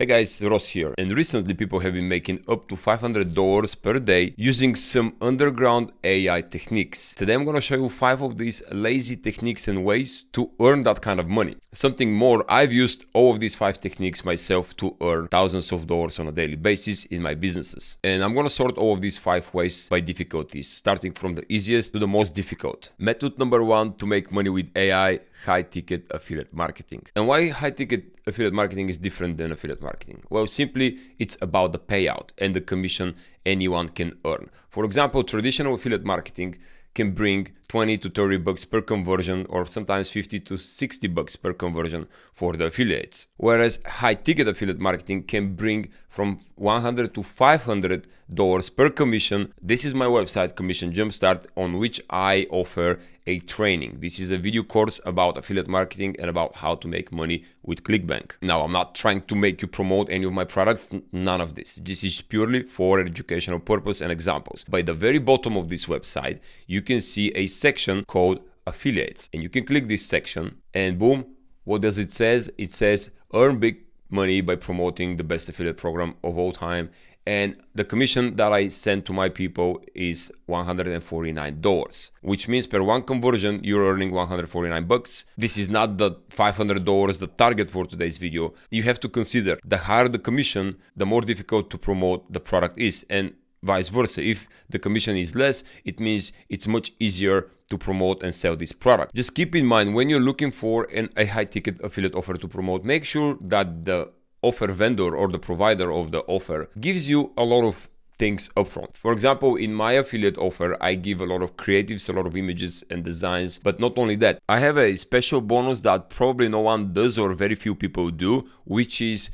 Hey guys, Ross here, and recently people have been making up to $500 per day using some underground AI techniques. Today I'm gonna show you 5 of these lazy techniques and ways to earn that kind of money. Something more, I've used all of these 5 techniques myself to earn thousands of dollars on a daily basis in my businesses. And I'm gonna sort all of these 5 ways by difficulties, starting from the easiest to the most difficult. Method number 1 to make money with AI, high ticket affiliate marketing. And why high ticket affiliate marketing is different than affiliate marketing? Well, simply it's about the payout and the commission anyone can earn. For example, traditional affiliate marketing can bring 20 to 30 bucks per conversion, or sometimes 50 to 60 bucks per conversion for the affiliates. Whereas high ticket affiliate marketing can bring from $100 to $500 per commission. This is my website, Commission Jumpstart, on which I offer a training. This is a video course about affiliate marketing and about how to make money with ClickBank. Now, I'm not trying to make you promote any of my products, none of this. This is purely for educational purpose and examples. By the very bottom of this website, you can see a section called affiliates, and you can click this section and boom, what does it says? It says earn big money by promoting the best affiliate program of all time, and the commission that I send to my people is $149, which means per one conversion you're earning 149 bucks. This is not the $500 the target for today's video. You have to consider the higher the commission, the more difficult to promote the product is, and vice versa. If the commission is less, it means it's much easier to promote and sell this product. Just keep in mind, when you're looking for a high ticket affiliate offer to promote, make sure that the offer vendor or the provider of the offer gives you a lot of things upfront. For example, in my affiliate offer, I give a lot of creatives, a lot of images and designs, but not only that, I have a special bonus that probably no one does or very few people do, which is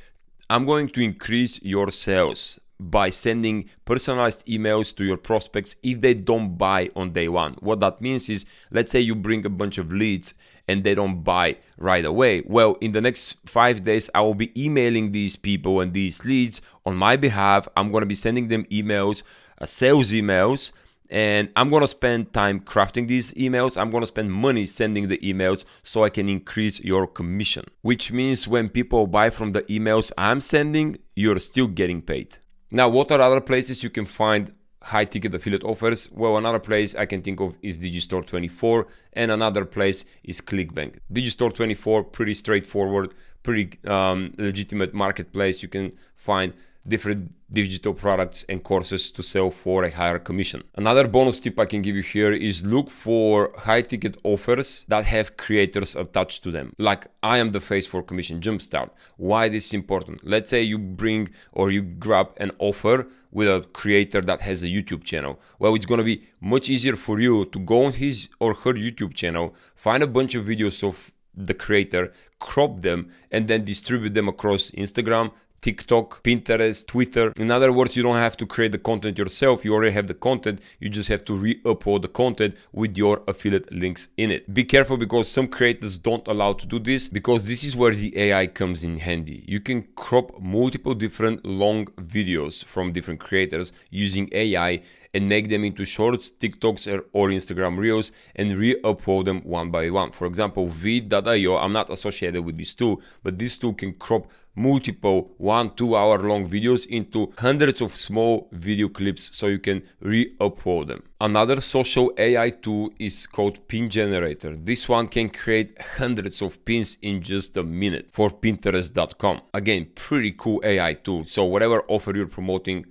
I'm going to increase your sales by sending personalized emails to your prospects if they don't buy on day one. What that means is, let's say you bring a bunch of leads and they don't buy right away. Well, in the next 5 days, I will be emailing these people and these leads on my behalf. I'm going to be sending them emails, sales emails, and I'm going to spend time crafting these emails. I'm going to spend money sending the emails so I can increase your commission, which means when people buy from the emails I'm sending, you're still getting paid. Now, what are other places you can find high ticket affiliate offers? Well, another place I can think of is Digistore24, and another place is ClickBank. Digistore24, pretty straightforward, pretty legitimate marketplace. You can find different digital products and courses to sell for a higher commission. Another bonus tip I can give you here is look for high ticket offers that have creators attached to them. Like I am the face for Commission Jumpstart. Why this is important? Let's say you bring or you grab an offer with a creator that has a YouTube channel. Well, it's gonna be much easier for you to go on his or her YouTube channel, find a bunch of videos of the creator, crop them, and then distribute them across Instagram, TikTok, Pinterest, Twitter. In other words, you don't have to create the content yourself. You already have the content. You just have to re-upload the content with your affiliate links in it. Be careful, because some creators don't allow to do this, because this is where the AI comes in handy. You can crop multiple different long videos from different creators using AI and make them into shorts, TikToks or Instagram Reels and re-upload them one by one. For example, Vid.io, I'm not associated with this tool, but this tool can crop multiple 1-2 hour long videos into hundreds of small video clips so you can re-upload them. Another social AI tool is called Pin Generator. This one can create hundreds of pins in just a minute for Pinterest.com. Again, pretty cool AI tool. So whatever offer you're promoting,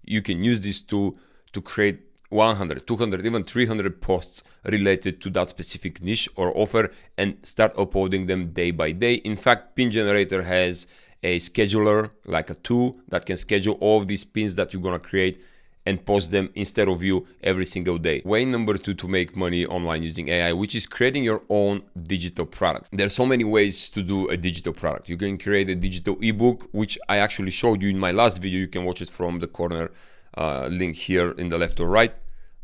you can use this tool to create 100, 200, even 300 posts related to that specific niche or offer and start uploading them day by day. In fact, Pin Generator has a scheduler, like a tool that can schedule all of these pins that you're gonna create and post them instead of you every single day. Way number 2 to make money online using AI, which is creating your own digital product. There are so many ways to do a digital product. You can create a digital ebook, which I actually showed you in my last video. You can watch it from the corner link here in the left or right.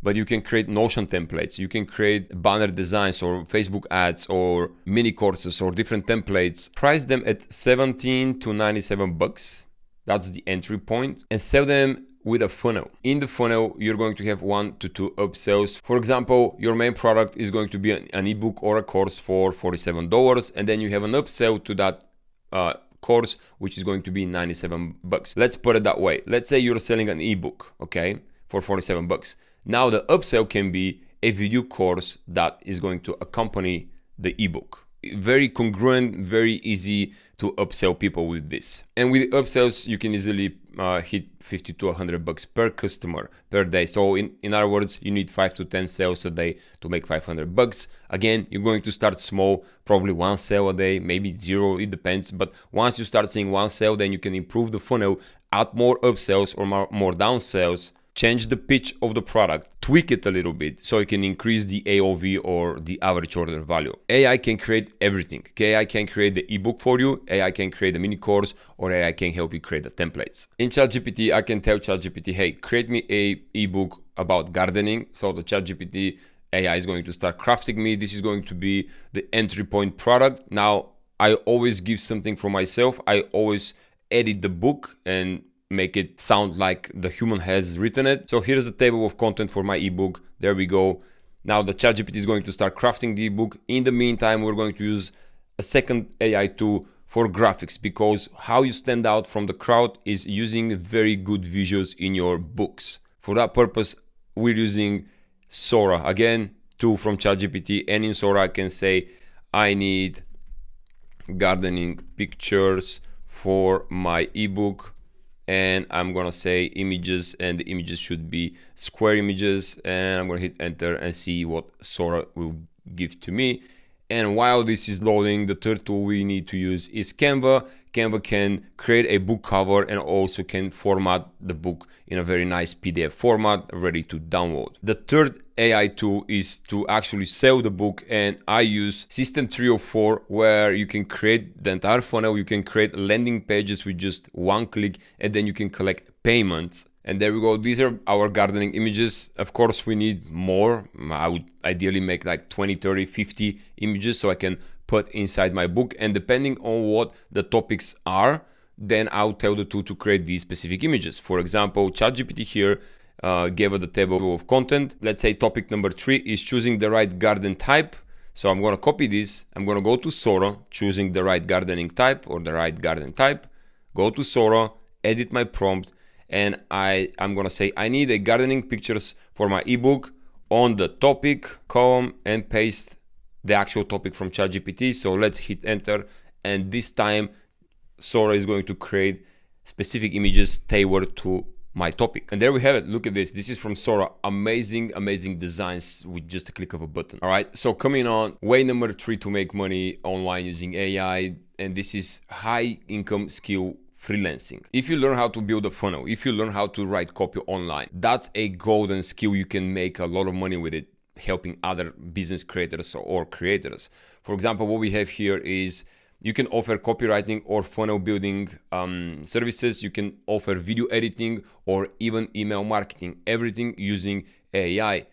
But you can create Notion templates, you can create banner designs or Facebook ads or mini courses or different templates. Price them at 17 to 97 bucks. That's the entry point, and sell them with a funnel. In the funnel, you're going to have 1 to 2 upsells. For example, your main product is going to be an ebook or a course for $47, and then you have an upsell to that course, which is going to be 97 bucks. Let's put it that way. Let's say you're selling an ebook, okay, for 47 bucks. Now the upsell can be a video course that is going to accompany the ebook. Very congruent, very easy to upsell people with this. And with upsells, you can easily hit 50 to 100 bucks per customer per day. So in other words, you need 5 to 10 sales a day to make 500 bucks. Again, you're going to start small, probably one sale a day, maybe zero, it depends. But once you start seeing one sale, then you can improve the funnel, add more upsells or more downsells, change the pitch of the product, tweak it a little bit so you can increase the AOV or the average order value. AI can create everything. AI can create the ebook for you, AI can create a mini course, or AI can help you create the templates. In ChatGPT, I can tell ChatGPT, hey, create me a ebook about gardening. So the ChatGPT AI is going to start crafting me. This is going to be the entry point product. Now, I always give something for myself. I always edit the book and make it sound like the human has written it. So here's the table of content for my ebook. There we go. Now the ChatGPT is going to start crafting the ebook. In the meantime, we're going to use a second AI tool for graphics, because how you stand out from the crowd is using very good visuals in your books. For that purpose, we're using Sora. Again, tool from ChatGPT, and in Sora I can say, I need gardening pictures for my ebook. And I'm gonna say images, and the images should be square images, and I'm gonna hit enter and see what Sora will give to me. And while this is loading, the third tool we need to use is Canva. Canva can create a book cover and also can format the book in a very nice PDF format ready to download. The third AI tool is to actually sell the book, and I use System 304, where you can create the entire funnel. You can create landing pages with just one click, and then you can collect payments. And there we go. These are our gardening images. Of course, we need more. I would ideally make like 20, 30, 50 images so I can put inside my book. And depending on what the topics are, then I'll tell the tool to create these specific images. For example, ChatGPT here gave us the table of content. Let's say topic number 3 is choosing the right garden type. So I'm going to copy this. I'm going to go to Sora, choosing the right gardening type or the right garden type. Go to Sora, edit my prompt, and I'm going to say I need a gardening pictures for my ebook on the topic column, and paste the actual topic from ChatGPT. So let's hit enter, and this time Sora is going to create specific images tailored to my topic. And there we have it. Look at this. This is from Sora. Amazing, amazing designs with just a click of a button. All right. So coming on, way number 3 to make money online using AI. And this is high income skill freelancing. If you learn how to build a funnel, if you learn how to write copy online, that's a golden skill. You can make a lot of money with it, helping other business creators or creators. For example, what we have here is you can offer copywriting or funnel building services. You can offer video editing or even email marketing, everything using AI.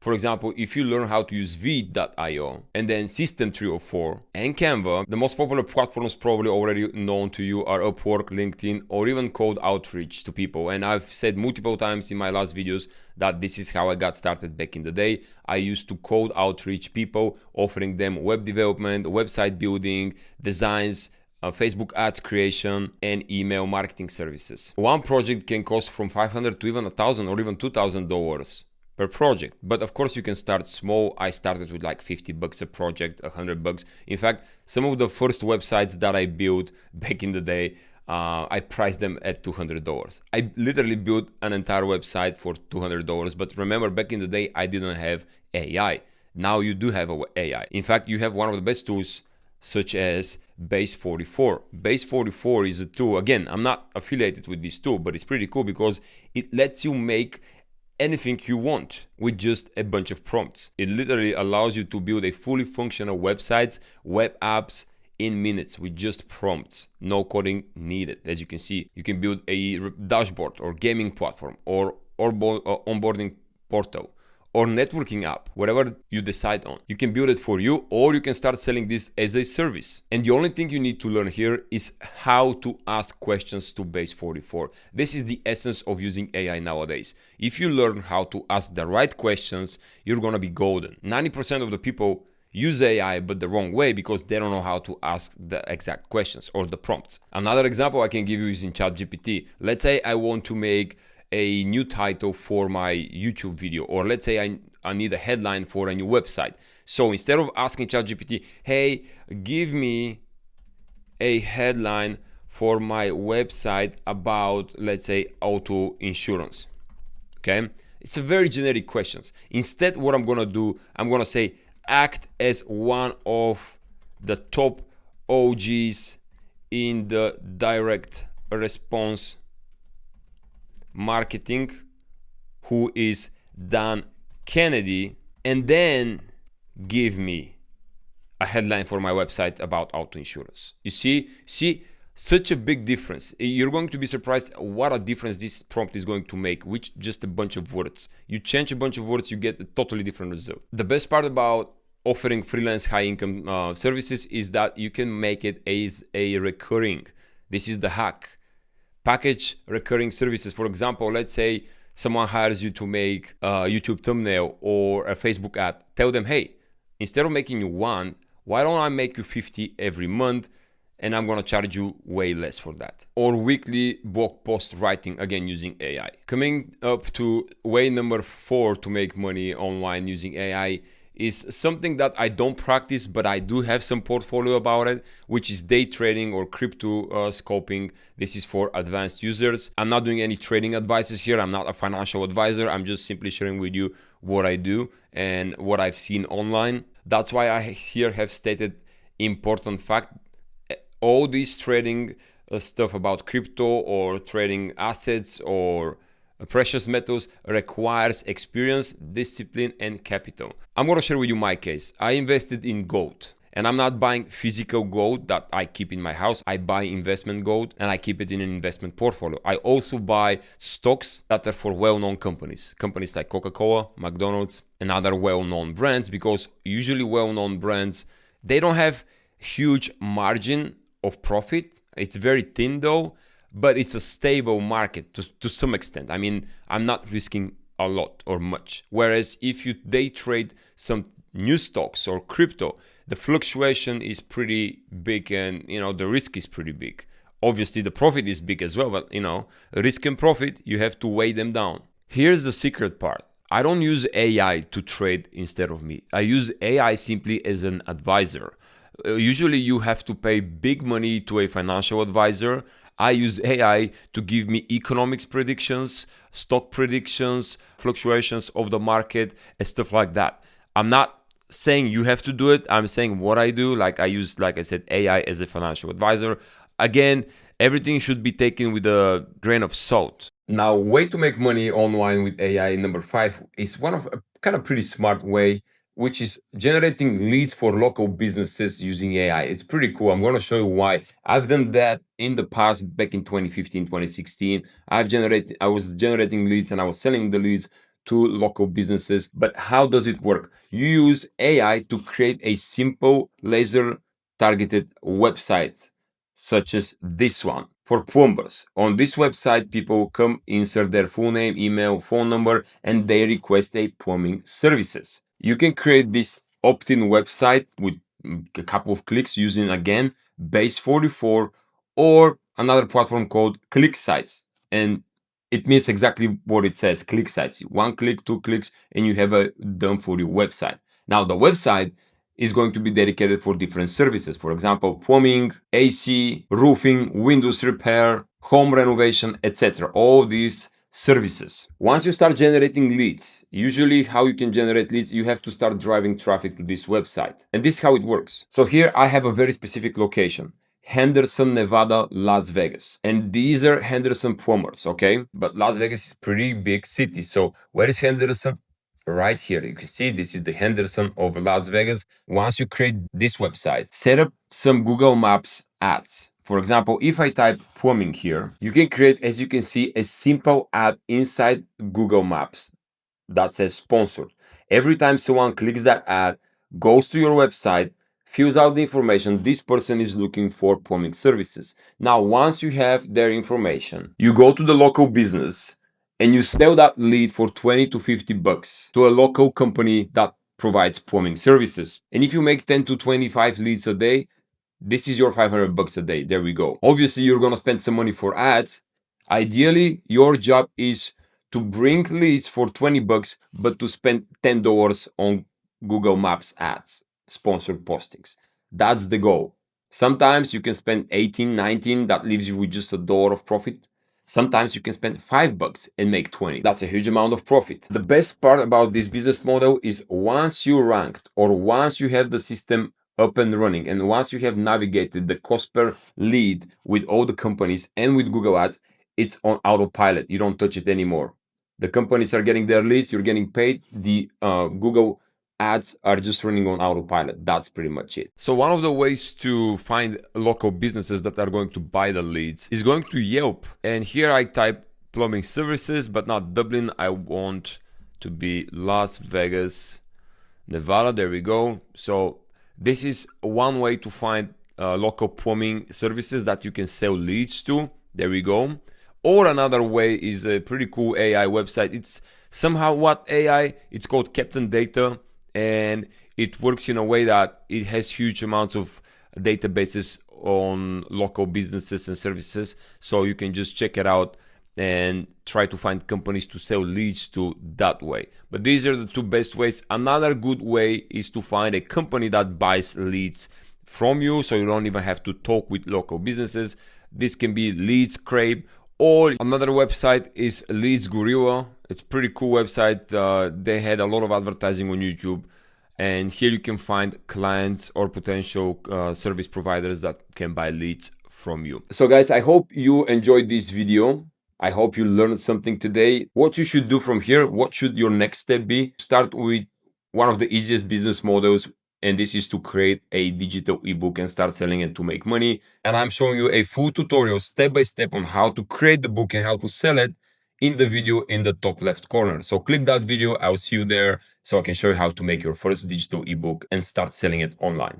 For example, if you learn how to use V.io and then System 304 and Canva, the most popular platforms probably already known to you are Upwork, LinkedIn, or even cold outreach to people. And I've said multiple times in my last videos that this is how I got started back in the day. I used to cold outreach people, offering them web development, website building, designs, Facebook ads creation, and email marketing services. One project can cost from $500 to even $1,000 or even $2,000 per project. But of course you can start small. I started with like 50 bucks a project, 100 bucks. In fact, some of the first websites that I built back in the day, I priced them at $200. I literally built an entire website for $200. But remember, back in the day, I didn't have AI. Now you do have AI. In fact, you have one of the best tools, such as Base 44. Base 44 is a tool. Again, I'm not affiliated with this tool, but it's pretty cool because it lets you make anything you want with just a bunch of prompts. It literally allows you to build a fully functional websites, web apps in minutes with just prompts, no coding needed. As you can see, you can build a dashboard or gaming platform or onboarding portal or networking app, whatever you decide on. You can build it for you, or you can start selling this as a service. And the only thing you need to learn here is how to ask questions to Base 44. This is the essence of using AI nowadays. If you learn how to ask the right questions, you're gonna be golden. 90% of the people use AI but the wrong way because they don't know how to ask the exact questions or the prompts. Another example I can give you is in ChatGPT. Let's say I want to make a new title for my YouTube video, or let's say I need a headline for a new website. So instead of asking ChatGPT, hey, give me a headline for my website about, let's say, auto insurance, okay? It's a very generic questions. Instead, what I'm gonna do, I'm gonna say, act as one of the top OGs in the direct response marketing, who is Dan Kennedy, and then give me a headline for my website about auto insurance. You see such a big difference. You're going to be surprised what a difference this prompt is going to make with just a bunch of words. You change a bunch of words, you get a totally different result. The best part about offering freelance high income services is that you can make it as a recurring. This is the hack. Package recurring services. For example, let's say someone hires you to make a YouTube thumbnail or a Facebook ad. Tell them, hey, instead of making you one, why don't I make you 50 every month, and I'm gonna charge you way less for that. Or weekly blog post writing, again using AI. Coming up to way number 4 to make money online using AI is something that I don't practice, but I do have some portfolio about it, which is day trading or crypto scalping. This is for advanced users. I'm not doing any trading advices here. I'm not a financial advisor. I'm just simply sharing with you what I do and what I've seen online. That's why I here have stated important fact. All this trading stuff about crypto or trading assets or precious metals requires experience, discipline, and capital. I'm gonna share with you my case. I invested in gold, and I'm not buying physical gold that I keep in my house. I buy investment gold and I keep it in an investment portfolio. I also buy stocks that are for well-known companies like Coca-Cola, McDonald's, and other well-known brands, because usually well-known brands, they don't have huge margin of profit. It's very thin though, but it's a stable market to some extent. I mean, I'm not risking a lot or much. Whereas if you day trade some new stocks or crypto, the fluctuation is pretty big, and the risk is pretty big. Obviously the profit is big as well, but risk and profit, you have to weigh them down. Here's the secret part. I don't use AI to trade instead of me. I use AI simply as an advisor. Usually you have to pay big money to a financial advisor. I use AI to give me economics predictions, stock predictions, fluctuations of the market, and stuff like that. I'm not saying you have to do it. I'm saying what I do. Like I use, like I said, AI as a financial advisor. Again, everything should be taken with a grain of salt. Now, way to make money online with AI, number 5, is one of a kind of pretty smart way, which is generating leads for local businesses using AI. It's pretty cool. I'm going to show you why. I've done that in the past, back in 2015, 2016. I was generating leads and I was selling the leads to local businesses. But how does it work? You use AI to create a simple laser targeted website, such as this one for plumbers. On this website, people come, insert their full name, email, phone number, and they request a plumbing services. You can create this opt-in website with a couple of clicks using, again, Base 44 or another platform called Click Sites. And it means exactly what it says, click sites. 1 click, 2 clicks, and you have a done for your website. Now, the website is going to be dedicated for different services. For example, plumbing, AC, roofing, windows repair, home renovation, etc. All these services. Once you start generating leads, usually how you can generate leads, you have to start driving traffic to this website. And this is how it works. So here I have a very specific location. Henderson, Nevada, Las Vegas. And these are Henderson plumbers, okay? But Las Vegas is a pretty big city. So where is Henderson? Right here. You can see this is the Henderson of Las Vegas. Once you create this website, set up some Google Maps ads. For example, if I type plumbing here, you can create, as you can see, a simple ad inside Google Maps that says sponsored. Every time someone clicks that ad, goes to your website, fills out the information, this person is looking for plumbing services. Now, once you have their information, you go to the local business and you sell that lead for 20 to 50 bucks to a local company that provides plumbing services. And if you make 10 to 25 leads a day, this is your 500 bucks a day. There we go. Obviously, you're going to spend some money for ads. Ideally, your job is to bring leads for 20 bucks, but to spend $10 on Google Maps ads, sponsored postings. That's the goal. Sometimes you can spend 18, 19, that leaves you with just $1 of profit. Sometimes you can spend $5 and make 20. That's a huge amount of profit. The best part about this business model is once you ranked or once you have the system up and running, and once you have navigated the cost per lead with all the companies and with Google Ads, it's on autopilot. You don't touch it anymore. The companies are getting their leads, you're getting paid. The Google Ads are just running on autopilot. That's pretty much it. So one of the ways to find local businesses that are going to buy the leads is going to Yelp. And here I type plumbing services, but not Dublin. I want to be Las Vegas, Nevada. There we go. So this is one way to find local plumbing services that you can sell leads to. There we go. Or another way is a pretty cool AI website. It's somehow what AI, it's called Captain Data, and it works in a way that it has huge amounts of databases on local businesses and services. So you can just check it out and try to find companies to sell leads to that way. But these are the two best ways. Another good way is to find a company that buys leads from you, so you don't even have to talk with local businesses. This can be Leads Crave, or another website is Leads Gorilla. It's a pretty cool website. They had a lot of advertising on YouTube, and here you can find clients or potential service providers that can buy leads from you. So guys, I hope you enjoyed this video. I hope you learned something today. What you should do from here, what should your next step be? Start with one of the easiest business models, and this is to create a digital ebook and start selling it to make money. And I'm showing you a full tutorial step by step on how to create the book and how to sell it in the video in the top left corner. So click that video, I'll see you there so I can show you how to make your first digital ebook and start selling it online.